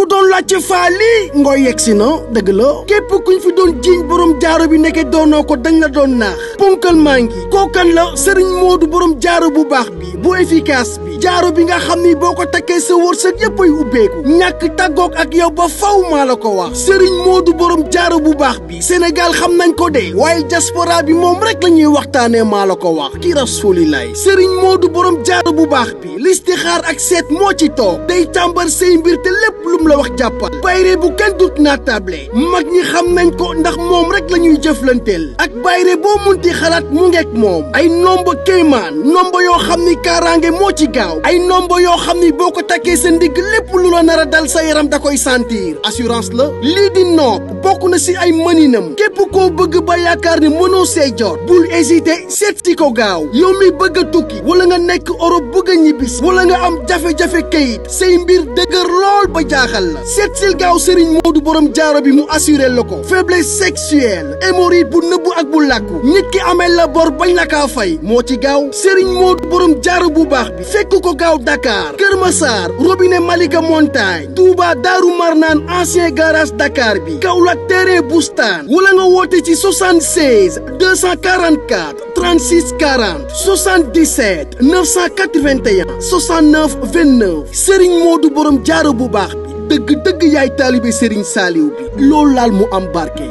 ku doon laajte faali ngooy yegsi na dëgg la képp kuñ fi doon jiiñ borom jaaro bi nekke doonoo ko dañ la doon naax ponkal maa ngi kookan la sëriñ Moodu borom jaaro bu baax bi bu efficace bi jaaro bi nga xam ni boo ko takkee sa wërsëg yépp ay ubbeeku ñàkk tàggoog ak yow ba faw maa la ko wax sëriñ Moodu borom jaaro bu baax bi Sénégal xam nañ ko de waaye diaspora bi moom rek la ñuy waxtaanee maa la ko wax ki rasulilaay sëriñ Moodu borom jaaro bu baax bi listixaar ak seet moo ci toog day tàmbar say mbir te lépp lum la wax jàppal bayre bu kenn dut naa table mag ñi xam nañ ko ndax moom rek la ñuy jëflanteel ak bayre boo munti xalaat mu ngeek moom ay nomba kéemaan nomba yoo xam ni kaaraange moo ci gaaw ay nomba yoo xam ni boo ko takkee sa ndigg lépp lu la nar a dal sa yaram da koy sentir assurance la lii di nopp bokk na si ay mëninam képp koo bëgg ba yaakaar ni mënoo see jot bul hésiter seet si ko gaaw yow mi bëgg a tukki wala nga nekk Europe bëgg a ñibbis wala nga am jafe-jafe kayit say mbir dëgër lool ba jaaxal la seet sil gaaw Serigne Modou borom jaaro bi mu assuré la ko faiblesse sexuelle hémorroïde bu nëbbu ak bu làkku nit ki amee la bor bañ la kaa fay moo ci gaaw Serigne Modou borom jaaro bu baax bi fekk ko gaaw Dakar Kër Massar robinet Malika Montagne Touba Daaru Marnaan ancien garage Dakar bi Kaolack terrain Boustan wala nga woote ci 76 244 36 40 77 981 69 29 Serigne Modou borom jaaro bu baax bi dëgg yaay taalibe Serigne Saliou bi loolu laal mu am barke.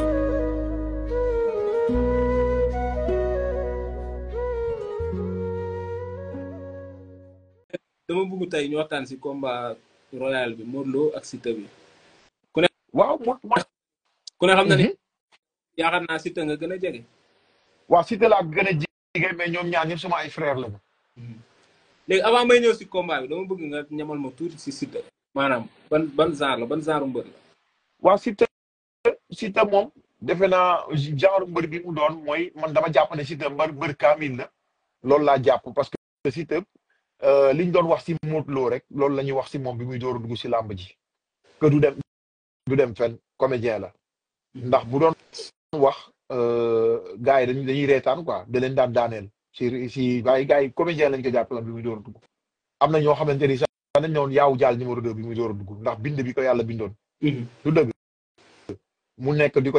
dama bëgg tey ñu waxtaan si combat royal bi Modou Lo ak Siteu bi. ku ne waaw ku ne xam na ni yaakaar naa Siteu nga gën a jege. waaw Siteu laa gën a jege mais ñoom ñaar ñëpp sama ay frère lañu. léegi avant may ñëw si combat bi dama bëgg nga ñamal ma tuuti si Siteu. maanaam ban genre la ban genre mbër la. waaw Siteu moom defe naa genre mbër bi mu doon mooy man dama jàpp ne Siteu mbër kaamil la loolu laa jàpp parce que Siteu li ñu doon wax si Modou Lo rek loolu la ñuy wax si moom bi muy door a dugg si làmb ji que du dem fenn comédien la ndax bu doon wax gars yi dañuy reetaan quoi da leen daan daaneel si waaye gars yi comédien lañ ko jàppaloon bi muy door a dugg am na ñoo xamante ni sax dañ ñëwoon yaawu jaal numéro 2 bi muy door a dugg ndax bind bi ko yàlla bindoon. du dëgg mu nekk di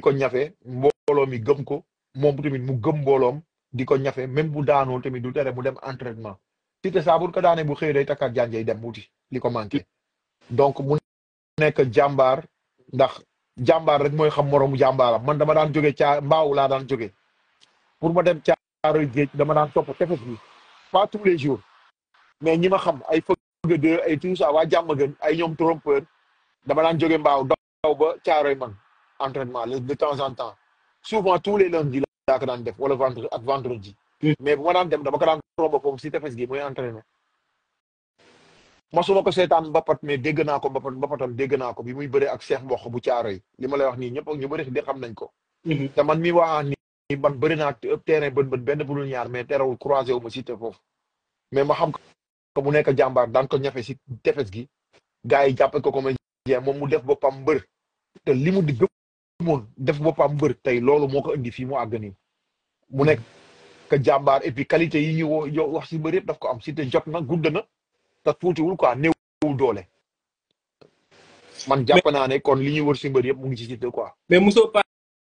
ko ñafe mbooloo mi gëm ko moom tamit mu gëm mbooloom di ko ñafe même bu daanoo tamit du tere mu dem entraînement Siteu saa bu ko daanee bu xëy day takkaat janjay dem wuti li ko manqué donc mu nekk jàmbaar ndax jàmbaar rek mooy xam moroomu jàmbaaram man dama daan jóge mbaaw laa daan jóge pour ma dem Caaroy géej dama daan topp tefes bi pas tous les jours mais ñi ma xam ay fëgg de ay tout ça waa jàmm gën ay ñoom trompeur dama daan jóge mbaaw daw ba Caaroy man entraînement de temps en temps souvent tous les lundis laa ko daan def wala vendredi mais bu ma daan dem dama ko daan romb foofu si tefes gi mooy entraîné mosuma ko seetaan mbapat mais dégg naa ko mbapatam dégg naa ko bi muy bëre ak Cheikh Mbokk bu Caaroy li ma lay wax nii ñëpp ñu bëri di xam nañ ko te man mi waxaa ni man bëri naa terrain benn bu dul ñaar mais terewul croisé wu ma Siteu foofu mais ma xam ko mu nekk jàmbaar daan ko ñafe si tefes gi gars yi jàppe ko comédien moom mu def boppam mbër te li mu di gëmoon def boppam mbër tey loolu moo ko indi fii mu àgg nii mu nekk jàmbaar et puis qualité yi ñu wax si mbër yëpp daf ko am Siteu jot na gudd na te tuutiwul quoi néewul doole man jàpp naa ne kon li ñuy wër si mbër yëpp mu ngi ci Siteu quoi. mais mosoo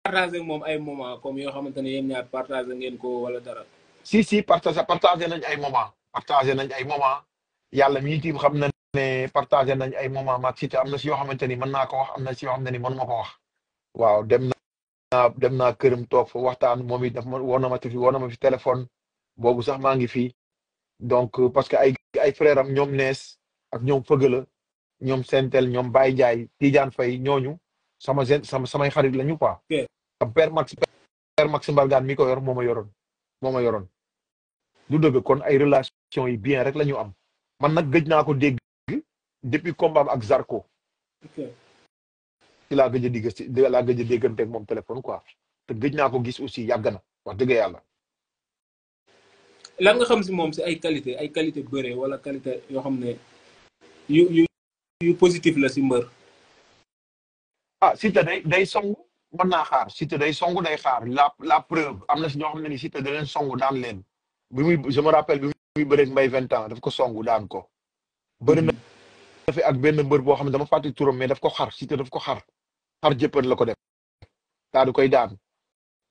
partagé moom ay moment comme yoo xamante ne yéen ñaar partagé ngeen ko wala dara. si partagé nañ ay moment yàlla mi tiim xam na ne partagé nañ ay moment maag Siteu am na si yoo xamante ni mën naa ko wax am na si yoo xamante ni mënuma ko wax waaw dem naa këram toog fa waxtaan moom it daf ma woo na ma fi téléphone boobu sax maa ngi fii donc parce que ay frère am ñoom nees ak ñoom fëgala ñoom sentel ñoom Baye Ndiaye Tidiane Faye ñooñu samay xarit lañu quoi père Max Mbargane mi ko yor moo ma yoroon du dëgg kon ay relation yi bien rek la ñu am man nag gëj naa ko dégg depuis combat ak Zarko ci laa gëj a déggante ak moom téléphone quoi te gëj naa ko gis aussi yàgg na wax dëgg yàlla. lan nga xam si moom si ay qualité bëre wala qualité yoo xam ne yu positif la si mbër. Siteu day songu mën naa xaar Siteu day songu day xaar la preuve am na si ñoo xam ne ni Siteu da leen songu daan leen je me rappelle bi muy bëreeg Mbaye 20 ans daf ko songu daan ko bëri na fi ak benn mbër boo xam ne dama fàtte turam mais daf ko xar Siteu daf ko xar jëppal la ko def daa di koy daan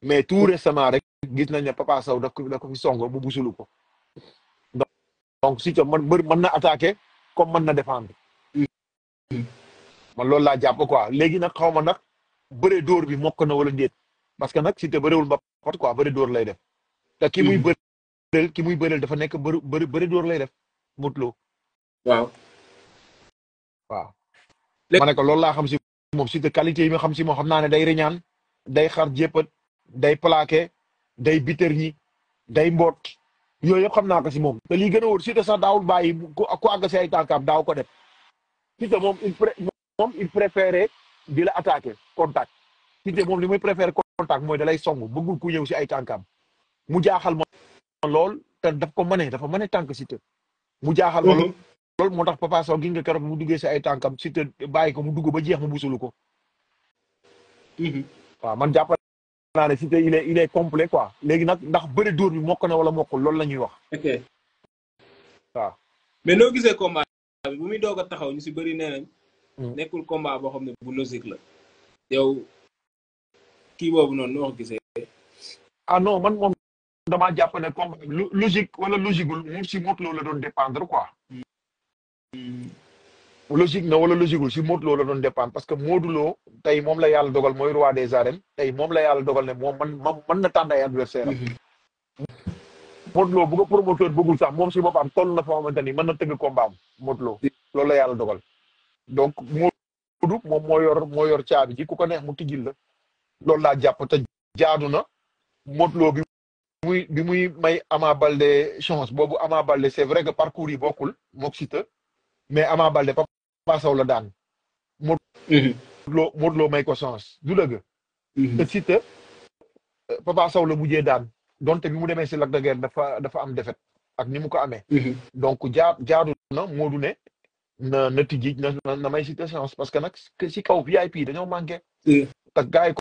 mais tout récemment rek gis nañ ne Papa Sow daf ko fi songo bu busulu ko donc Siteu mën na attaquer comme mën na défendre man loolu laa jàpp quoi léegi nag xaw ma nag bëre dóor bi mokk na wala déet parce que nag Siteu bëriwul mbapat quoi bëre dóor lay def te ki muy bëreel dafa nekk bëre dóor lay def Modou Lo waaw ma ne ko loolu laa xam si moom Siteu qualité yi ma xam si moom xam naa ne day reñaan day xar jéppat day plaqué day biter ñi day mboot yooyu yëpp xam naa ko si moom te lii gën a wóor Siteu sax daawul bàyyi ku àgg si ay tànkaam daaw ko def Siteu moom il préférait di la attaquer contact Siteu moom li muy préféré contact mooy da lay song bëggul ku ñëw si ay tànkaam mu jaaxal ma lool te dafa mën tànk Siteu mu jaaxal ma lool moo tax Papa Sow gi nga keroog mu duggee si ay tànkam Siteu bàyyi ko mu dugg ba jeex mu busulu ko waaw man jàpp naa ne Siteu il est complet quoi léegi nag ndax bëri dóor bi mokk na wala mokkul loolu la ñuy wax ok waaw mais noo gisee combat bi bu muy doog a taxaw ñu si bëri nee nañ nekkul combat boo xam ne bu logique la yow kii boobu noonu noo ko gisee ah non man moom damaa jàpp ne combat logique wala logiqueul moom si Modou Lo la doon dépendre quoi logique na wala logiqueul si Modou Lo la doon dépendre parce que Modou Lo tey moom la yàlla dogal mooy roi des arènes tey moom la yàlla dogal ne moom mën na tànn ay adversaire am Modou Lo bu ko promoteur bëggul sax moom si boppam toll na foo xamante ni mën na tëgg combat am Modou Lo loolu la yàlla dogal donc Modou moom moo yor caabi ji ku ko neex mu tijjil la loolu laa jàpp te jaadu na Modou Lo bi muy may Ama Baldé chance boobu Ama Baldé c'est vrai que parcours yi bokkul mook Siteu mais Ama Baldé Papa Sow la daan Modou Lo may ko chance du dëgg te Siteu Papa Sow la mujjee daan donte bi mu demee si Lac de Guiers dafa am défaite ak ni mu ko amee donc jaadu na Modou ne na tijji na may Siteu chance parce que nag si kaw VIP dañoo manqué te gars yi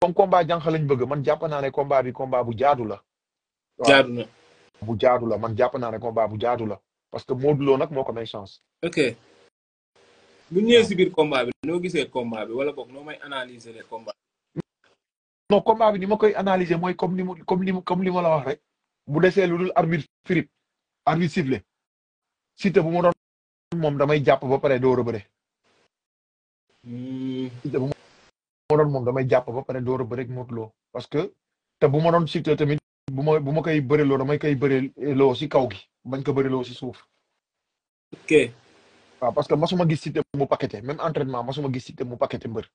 comme combat jànq lañ bëgg man jàpp naa ne combat bi combat bu jaadu la jaadu la man jàpp naa ne combat bu jaadu la parce que Modou Lo nag moo ko may chance ok bu ñëwee si biir combat bi noo gisee combat bi wala boog noo may analyser les combats non combat bi ni ma koy analyser mooy comme li ma la wax rek bu desee lu dul arbitre sifflé Siteu bu ma doon moom damay jàpp ba pare door a bëre Siteu bu ma doon moom damay jàpp ba pare door a bëre ak Modou Lo parce que te bu ma doon Siteu tamit bu ma koy bëreloo damay koy bëreloo si kaw gi bañ ko bëreloo si suuf ok waaw parce que masuma gis Siteu mu paqueté même entraînement masuma gis Siteu mu paqueté mbër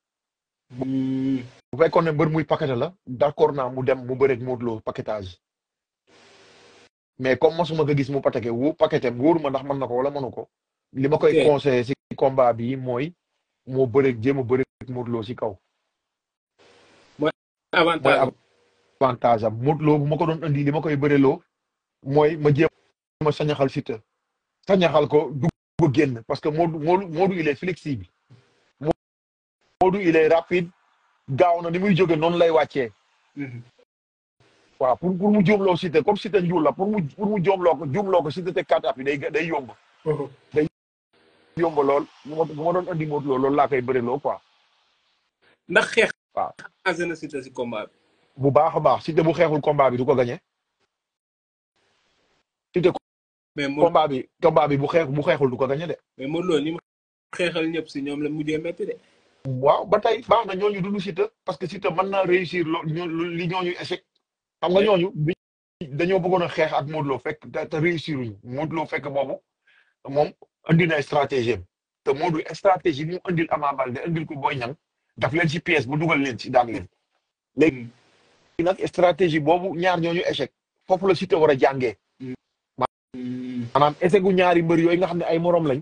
bu fekkoon ne mbër muy paqueté la d'accord naa mu dem mu bëreeg Modou Lo paquetage mais comme masuma ko gis mu paqueté wóoruma ndax mën na ko wala mënu ko li ma koy conseillé si combat bi mooy moo jéem a bëreeg Modou Lo si kaw mooy avantage am Modou Lo bu ma ko doon andi li ma koy bëreloo mooy ma jéem a sañaxal Siteu sañaxal ko dugg génn parce que Modou il est flexible Modou il est rapide gaaw na ni muy jóge noonu lay wàccee waaw pour mu juumloo Siteu comme Siteu njuul la pour mu juumloo ko Siteu te quatre appuis day yomb day yomb lool bu ma doon andi Modou Lo loolu laa koy bëreloo quoi ndax xeex waaw changé na Siteu si combat bi bu baax a baax Siteu bu xeexul combat bi du ko gagné Siteu mais combat bi bu xeexul du ko gagné de mais Modou Lo ni mu xeexal ñëpp si ñoom la mujjee métti de waaw ba tey baax na ñooñu dund Siteu parce que Siteu mën naa réussir li ñooñu échec xam nga ñooñu dañoo bëggoon a xeex ak Modou Lo fekk te réussir uñu Modou Lo fekk boobu moom andi na stratégie am te Modou stratégie mu andil Ama Baldé andil ko Boy Niang daf leen ci pièce bu dugal leen ci daan leen léegi nag stratégie boobu ñaar ñooñu échec foofu la Siteu war a jàngee maanaam échec gu ñaari mbër yooyu nga xam ne ay morom lañ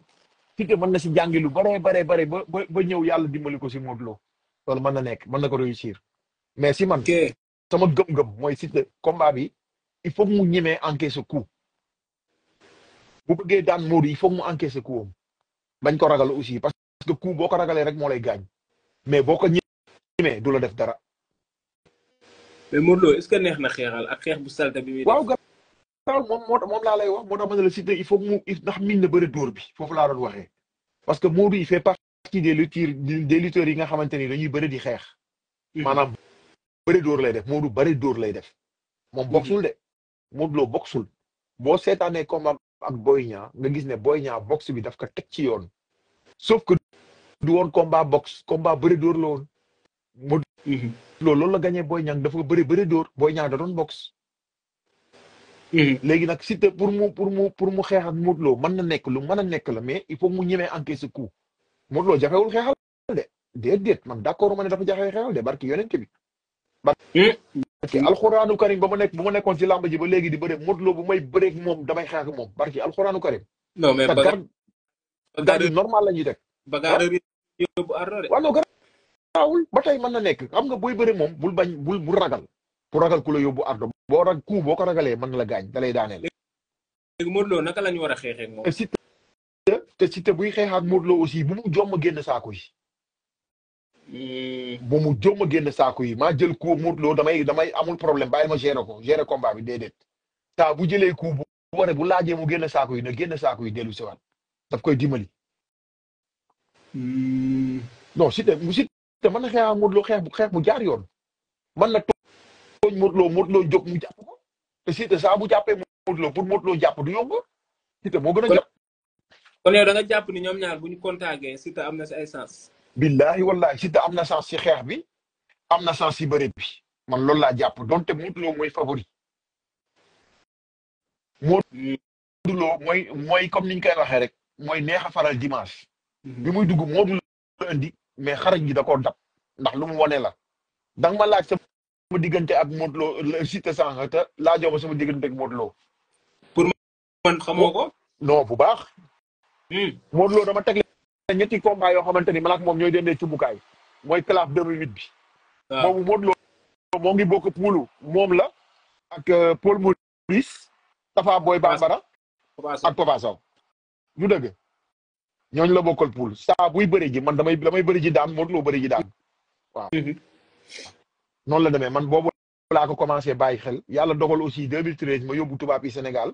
Siteu mën na si jàngi lu bare ba ñëw yàlla dimbali ko si Modou Lo loolu mën na nekk mën na ko réussir mais si man sama gëm-gëm mooy Siteu combat bi il faut mu ñemee encaisser coup bu bëggee daan Modou il faut mu encaisser coup am bañ ko ragal aussi parce que coup boo ko ragalee rek moo lay gaañ mais boo ko ñemee du la def dara mais Modou Lo est-ce que neex na xeexal ak xeex bu salte bi muy waaw moom laa lay wax moo tax ma ne la Siteu il faut mu ndax miin na bëri dóor bi foofu laa doon waxee parce que Modou il fait partie des lutteurs yi nga xamante ni dañuy bëri di xeex. maanaam bëri dóor lay def Modou bëri dóor lay def. moom boxul de Modou Lo boxul boo seetaanee combat ak Boy Niang nga gis ne Boy Niang box bi daf ko teg ci yoon. sauf que du woon combat box combat bëri dóor la woon. Modou Lo loolu la gagné Boy Niang dafa bëri dóor Boy Niang da doon box. léegi nag Siteu pour mu xeex ak Modou Lo mën na nekk lu mën a nekk la mais il faut mu ñemee encaisser coup Modou Lo jafewul xeexal de déedéet man d'accord ma ne dafa jafe xeexal de barki yonent bi. barki alxuraanu karim ba ma nekkoon ci làmb ji ba léegi di bëre Modou Lo bu may bëreeg moom damay xeex ak moom barki alxuraanu karim. non mais garde normal la ñuy teg. bagaar yóbbu ardo de. waaw non garaawul ba tey mën na nekk xam nga booy bëre moom bul bañ bul ragal. pour ragal ku la yóbbu ardo boo ko ragalee mën la gaañ da lay daaneel. léegi Modou Lo naka la ñu war a xeexee ak moom. te Siteu buy xeex ak Modou Lo aussi bu mu jomm génn saako yi. bu mu jomm génn saako yi maa jël coup Modou Lo damay amul problème bàyyi ma gérer combat bi déedéet. saa bu jëlee coup bu waree bu laajee mu génn saako yi na génn saako yi dellu si waat daf koy dimbali. non Siteu mën na xeex ak Modou Lo xeex bu jaar yoon mën na tooñ Modou Lo jóg mu jàpp ko te Siteu saa bu jàppee Modou Lo pour Modou Lo jàpp du yomb Siteu moo gën a jàpp. kon yow da nga jàpp ni ñoom ñaar bu ñu contacté Siteu am na si ay sens. billahi wallahi Siteu am na sens si xeex bi am na sens si bëre bi man loolu laa jàpp donte Modou Lo mooy favori. Modou Lo mooy comme niñ koy waxee rek mooy neex a faral dimanche. bi muy dugg Modou Lo indi mais xarañ gi da koo dab ndax lu mu wone la danga ma laaj sama diggante ak Modou Lo Siteu sànq te laajoo ma sama diggante ak Modou Lo. pour man xamoo ko. non bu baax. Modou Lo dama tegle ñetti combat yoo xamante ni man ak moom ñooy dendee cumbukaay mooy claf 2008 bi. waaw boobu Modou Lo moo ngi bokk puulu moom la ak Paul Maurice Tafa Boy Bambara ak Papa Sow du dëgg ñooñu la bokkal puul saa buy bëri ji man damay bëri ji daan Modou Lo bëri ji daan waaw. noonu la demee man boobu laa ko commencé bàyyi xel yàlla dogal aussi 2013 ma yóbbu tubaab yi Sénégal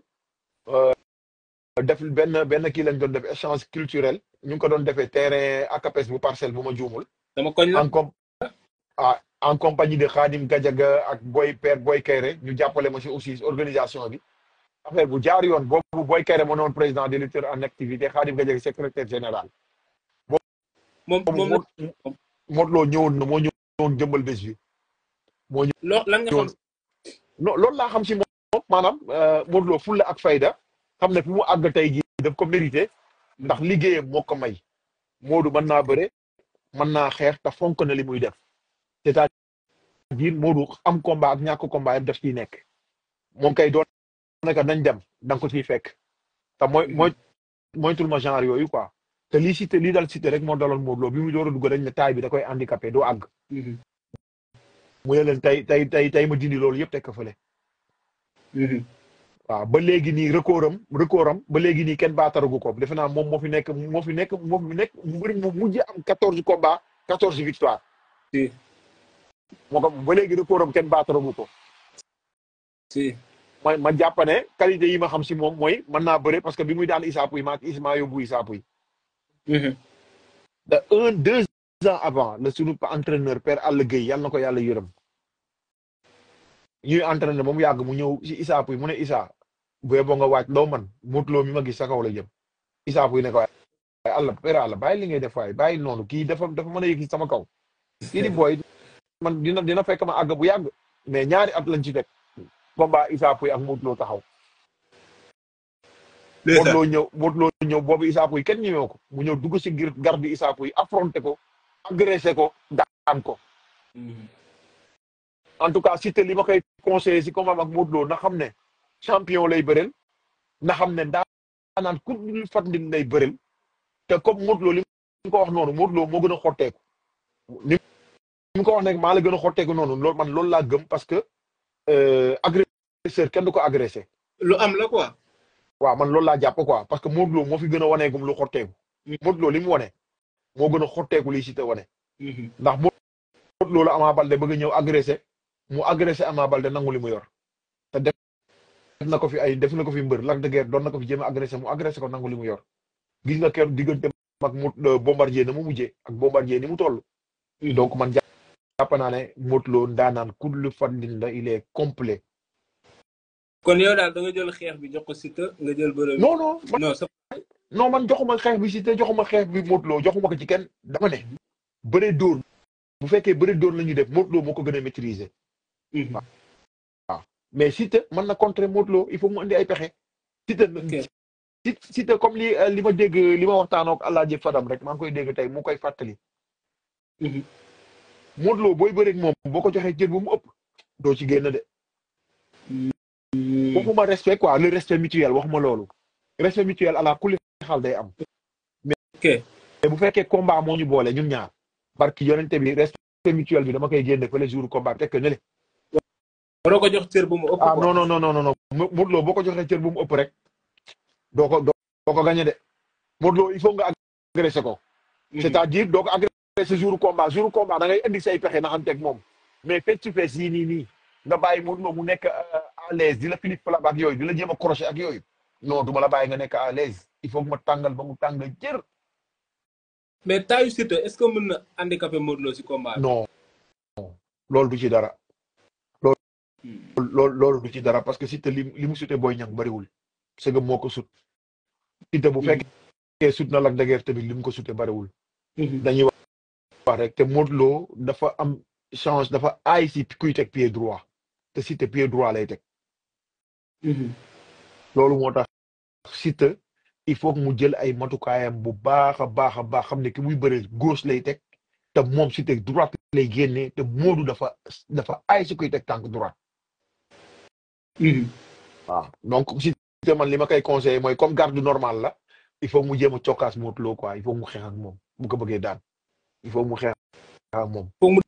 def benn kii lañ doon def échange culturel ñu ngi ko doon defee terrain ACAPES bu parcelle bu ma juumul. dama koñ la en compagnie de Khadim Gadiaga ak Père Boy Kéré ñu jàppale ma si aussi organisation bi affaire bu jaar yoon boobu Boy Kéré moo noon président des lutteurs en activité Khadim Gadiaga secrétaire général. Modou Lo ñëwoon na moo ñëwoon jëmbal bés bi. lan nga xam. non loolu laa xam si moom maanaam Modou Lo fulla ak fayda xam ne fu mu àgg tey jii daf ko mérité ndax liggéeyam moo ko may Modou mën naa bëre mën naa xeex te fonk na li muy def c'est-à-dire Modou am combat ak ñàkk combat yëpp daf ciy nekk moom kay doon naka nañ dem da nga ko ciy fekk te moytul ma genre yooyu quoi te lii dal Siteu rek moo daloon Modou Lo bi muy door a dugg dañ ne taay bi da koy handicapé doo àgg. mu ne leen tey ma dindi loolu yëpp teg ko fële. waaw ba léegi nii record am ba léegi nii kenn baataragu ko defe naa moom moo fi nekk mu mujj am 14 combats 14 victoires. moo ko ba léegi record am kenn baataragu ko. ma jàpp ne qualité yi ma xam si moom mooy mën naa bëre parce que bi muy daan Issa Pouye maa yóbbu Issa Pouye. de 2 ans avant le sunu entraîneur Père Alla Gueye yàlla na ko yàlla yërëm. ñuy entraîné ba mu yàgg mu ñëw si Issa Pouye mu ne Issa bu yeboo nga waaj loo man Modou Lo mi ma gis sa kaw la jëm Issa Pouye ne ko waaye Allah Père Alla bàyyi li ngay def waaye bàyyi noonu kii dafa mën a yëg sama kaw. kii di booy man dina fekk ma àgg bu yàgg mais ñaari at lañ ci teg combat Issa Pouye ak Modou Lo taxaw. Modou Lo ñëw boobu Issa Pouye kenn ñëwee ko mu ñëw dugg si garde Issa Pouye affronté ko agressé ko daan ko. en tout cas Siteu li ma koy conseillé si combat ak Modou Lo na xam ne champion lay bëreel na xam ne daanaan ku ñu fàttali lay bëreel te comme Modou Lo li mu ko wax noonu Modou Lo moo gën a xotteeku. ni mu ko wax ne maa la gën a xotteeku noonu loolu laa gëm parce que agresseur kenn du ko agressé. lu am la quoi. waaw man loolu laa jàpp quoi parce que Modou Lo moo fi gën a waneegum lu xotteeku. Modou Lo li mu wane moo gën a xotteeku li Siteu wane. ndax Modou Lo la Ama Baldé bëgg a ñëw agressé. mu agressé Ama Baldé nangu li mu yor te def na ko fi mbër Lac de Guiers doon na ko fi jéem a agressé mu agressé ko nangu li mu yor gis nga keroog diggante ak Bombardier na mu mujjee ak Bombardier ni mu toll. donc man jàpp naa ne Modou Lo ndaanaan kullu fadlin la il est complet. kon yow daal da nga jël xeex bi jox ko Siteu nga jël bëre bi. non non man joxuma xeex bi Siteu joxuma xeex bi Modou Lo joxuma ko ci kenn dama ne. bëre dóor bu fekkee bëre dóor la ñuy def Modou Lo moo ko gën a maîtriser. waaw mais Siteu mën na contrer Modou Lo il faut mu andi ay pexe. Siteu comme li ma dégg li ma waxtaanoo ak Alaaji Fadam rek maa ngi koy dégg tey mu koy fàttali. Modou Lo booy bëreeg moom boo ko joxee cër bu mu ëpp doo ci génn de. waxuma respect quoi le respect mutuel waxuma loolu. respect mutuel ala kulli xaal day am. mais bu fekkee combat moo ñu boole ñun ñaar. barki yonente bi respect mutuel bi dama koy génne fële jour combat bi tekk ne le. waroo ko jox cër bu mu ëpp. ah non Modou Lo boo ko joxee cër bu mu ëpp rek. doo ko gagné de. Modou Lo il faut nga agressé ko. c'est-à-dire doo ko agressé jour combat da ngay indi say pexe na xam teg moom. mais face to face yii nii nga bàyyi Modou Lo mu nekk à l'aise di la Philippe Plam ak yooyu di la jéem a crochet ak yooyu. non du ma la bàyyi nga nekk à l'aise il faut que ma tàngal ba mu tàng jër. mais taayu Siteu est-ce que mën na handicapé Modou Lo si combat bi. non loolu du ci dara. loolu du ci dara parce que Siteu li mu sutee Boy Niang bariwul. c'est que moo ko sut. Siteu bu fekkee sut na Lac de Guiers tamit li mu ko sutee bariwul. dañuy wax rek te Modou Lo dafa am chance dafa aay si kuy teg pied droit te Siteu pied droit lay teg. loolu moo tax Siteu il faut que mu jël ay matukaayam bu baax a baax xam ne ki muy bëree gauche lay teg te moom Siteu droite lay génnee te Modou dafa aay si kuy teg tànk droite. waaw donc Siteu man li ma koy conseillé mooy comme garde normal la il faut mu jéem a cokkaas Modou Lo quoi il faut mu xeex ak moom bu ko bëggee daan il faut mu xeex ak moom. il faut mu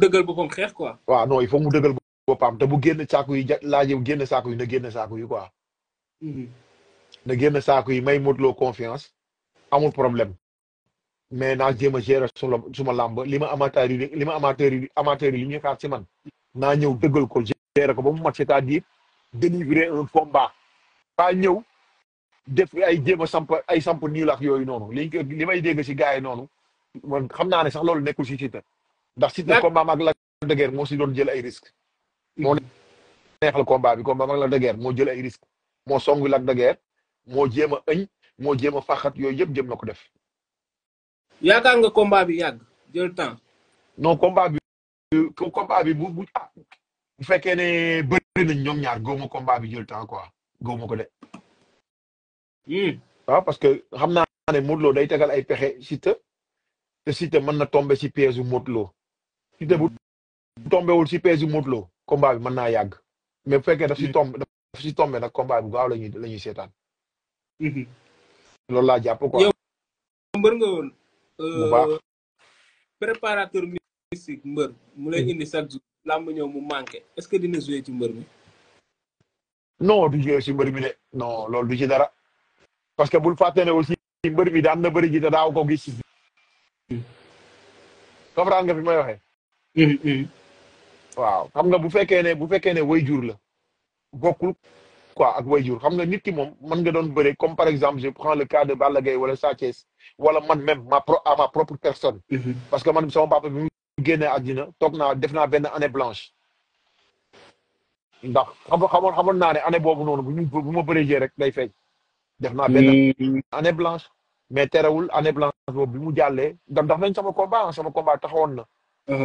dëggal boppam xeex quoi. waaw non il faut mu dëggal boppam te bu génn saako yi laajee génn saako yi na génn saako yi quoi. na génn saako yi may Modou Lo confiance amul problème mais naa jéem a gérer suma làmb li ma amateur yi li ñuy xaar ci man naa ñëw dëggal ko gérer ko ba mu mat c'est-à-dire délivrer un combat pas ñëw def ay jéem a samp niil ak yooyu noonu li may dégg si gars yi noonu man xam naa ne sax loolu nekkul si Siteu ndax Siteu combat ak Lac de Guiers moo si doon jël ay risques moo neexal combat bi combat ak Lac de Guiers moo jël ay risques moo songu Lac de Guiers moo jéem a ëñ moo jéem a faxat yooyu yëpp jëm na ko def. yaakaar nga combat bi yàgg jël temps. non combat bi bu fekkee ne bëri nañ ñoom ñaar góoma combat bi jël temps quoi góoma ko de. waaw parce que xam naa ne Modou Lo day tegal ay pexe Siteu te Siteu mën na tomber si piège u Modou Lo. Siteu bu tombewul si piège u Modou Lo combat bi mën naa yàgg mais bu fekkee daf si tombe nag combat bu gaaw la ñuy seetaan. loolu laa jàpp quoi. yow mbër nga woon. bu baax préparateur mystique mbër mu lay indi chaque jour làmb ñëw mu manqué est-ce que dina jouer ci mbër mi. non du jouer ci mbër mi de non loolu du ci dara parce que bul fàtte ne aussi mbër mi daan na bëri ji te daaw ko gis. comprendre nga fi may waxee. waaw xam nga bu fekkee ne way jur la bokkul. quoi ak wayjur xam nga nit ki moom mën nga doon bëre comme par exemple je prends le cas de Balla Gaye wala Sa Thiès wala man même à ma propre personne. parce que man sama papa bi mu génnee àddina toog naa def naa benn année blanche. ndax xamoon naa ne année boobu noonu bu ma bëree jee rek day feeñ. def naa benn année blanche. mais terewul année blanche boobu bi mu jàllee ndax nañ sama combat taxawoon na.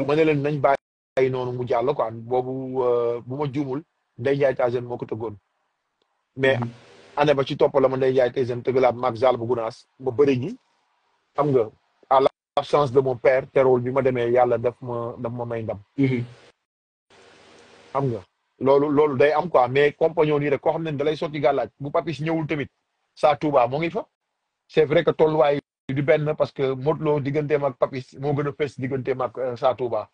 ma ne leen nañ bàyyi noonu mu jàll quoi boobu bu ma juumul Ndeye Ndiaye Tyson moo ko tëggoon. mais année ba ci topp la ma Ndeye Ndiaye Tyson tëggalaat maag Zal bu Gunaas ba bëri ji xam nga à l'absence de mon père terewul bi ma demee yàlla daf ma may ndam. xam nga loolu day am quoi mais compagnon yi rek koo xam ne da lay sotti gàllaaj bu Papis ñëwul tamit Sa Touba moo ngi fa. c'est vrai que tolluwaay du benn parce que Modou Lo digganteem ak Papis moo gën a fees digganteem ak Sa Touba.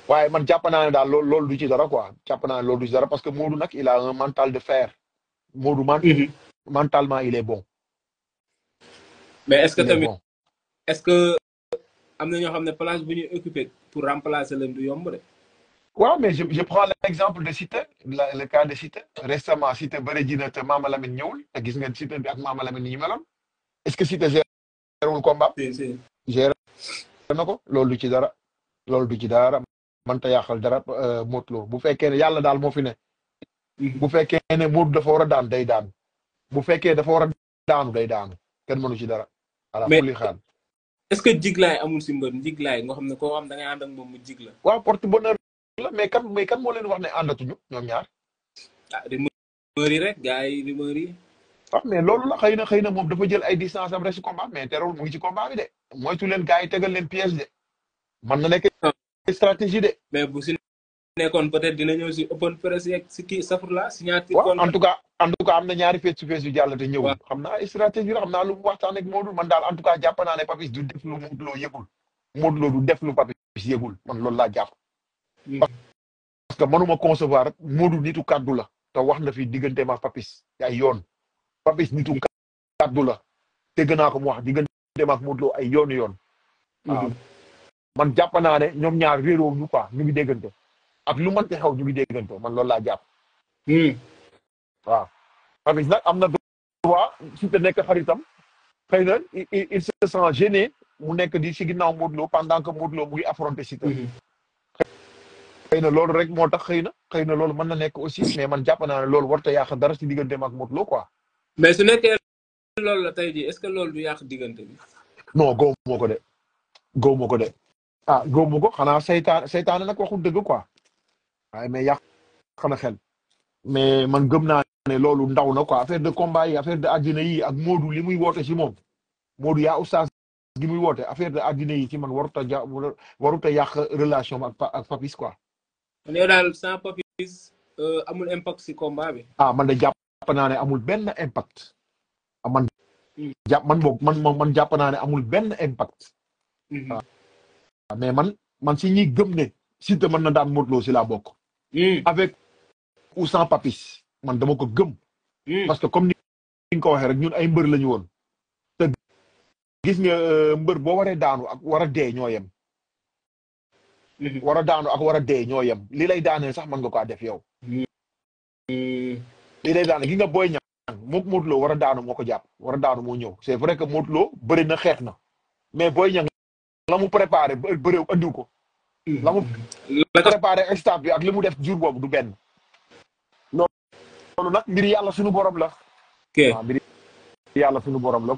waaye man jàpp naa ne daal loolu du ci dara quoi jàpp naa ne loolu du ci dara parce que Modou nag il a un mental de fer. Modou mentalement il est bon. mais est-ce que tamit est-ce que am na ñoo xam ne place bu ñuy occuper pour remplacer leen du yomb de. waaw mais je prends l'exemple de Siteu le cas de Siteu récemment Siteu bëri ji na te Mama Lamine ñëwul te gis ngeen Siteu bi ak Mama Lamine ni ñu meloon. est-ce que Siteu gérewul combat si. géré na ko loolu du ci dara mënta yàqal dara Modou Lo bu fekkee ne yàlla daal moo fi ne bu fekkee ne Modou dafa war a daan day daan bu fekkee dafa war a daanu day daanu kenn mënu ci dara ala mais kulli xaal est-ce que jiglaay amul si mbër njiglaay nga xam ne koo xam da ngay ànd ak moom mu jig la. waaw porte bonheur la mais kan moo leen wax ne àndatuñu ñoom ñaar ah rumeur yi rek gars yi rumeur yi. ah mais loolu la xëy na moom dafa jël ay distance am rek ci combat mais terewul mu ngi ci combat bi de moytu leen gars yi tegal leen piège de man na nekk stratégie de. mais bu si nekkoon peut-être dina ñëw si open press yeeg si kii safurla signature. waaw en tout cas am na ñaari face to face yu jàll te ñëwul. xam naa stratégie la xam naa lu mu waxtaan ak Modou man daal en tout cas jàpp naa ne Papis du def lu Modou Lo yëgul Modou Lo du def lu Papis yëgul man loolu laa jàpp. parce que mënuma concevoir Modou nitu kaddu la te wax na fi digganteem ak Papis ay yoon Papis nitu kaddu la dégg naa ko mu wax digganteem ak Modou Lo ay yoon. waaw man jàpp naa ne ñoom ñaar réeroo ñu quoi ñu ngi déggante ak lu mënti xew ñu ngi déggante man loolu laa jàpp. waaw Papis nag am na droit su te nekk xaritam xëy na il se sent gêné mu nekk di si ginnaaw Modou Lo pendant que Modou Lo mu ngi affronté si xëy na loolu rek moo tax xëy na loolu mën na nekk aussi mais man jàpp naa ne loolu warut a yàq dara si digganteem ak Modou Lo quoi. mais su nekkee loolu la tey jii est-ce que loolu du yàq diggante bi. non góob moo ko de. ah góob ko xanaa seytaane nag waxul dëgg quoi waaye mais yàq na xel mais man gëm naa ne loolu ndaw na quoi affaire de combat yi affaire de àddina yi ak Modou li muy woote si moom Modou yaa oustaz gi muy woote affaire de àddina yi ci man warut a yàq relation ak Papis quoi. kon yow daal sans Papis amul impact si combat bi. ah man de jàpp naa ne amul benn impact man jàpp naa ne amul benn impact. mais man si ñi gëm ne Siteu mën na daan Modou Lo si laa bokk. avec ou sans Papis man dama ko gëm. parce que comme ni nga ko waxee rek ñun ay mbër la ñu woon. te gis nga mbër boo waree daanu ak war a dee ñoo yem. war a daanu ak war a dee ñoo yem li lay daanee sax mën nga ko def yow. li lay daane gi nga Boy Niang moom Modou Lo war a daanu moo ko jàpp war a daanu moo ñëw c'est vrai que Modou Lo bëri na xeex na mais Boy Niang la mu préparé bëréew andiw ko. la mu préparé stade bi ak li mu def jour boobu du benn. loolu nag mbir yàlla suñu borom la. ok waaw mbir yàlla suñu borom la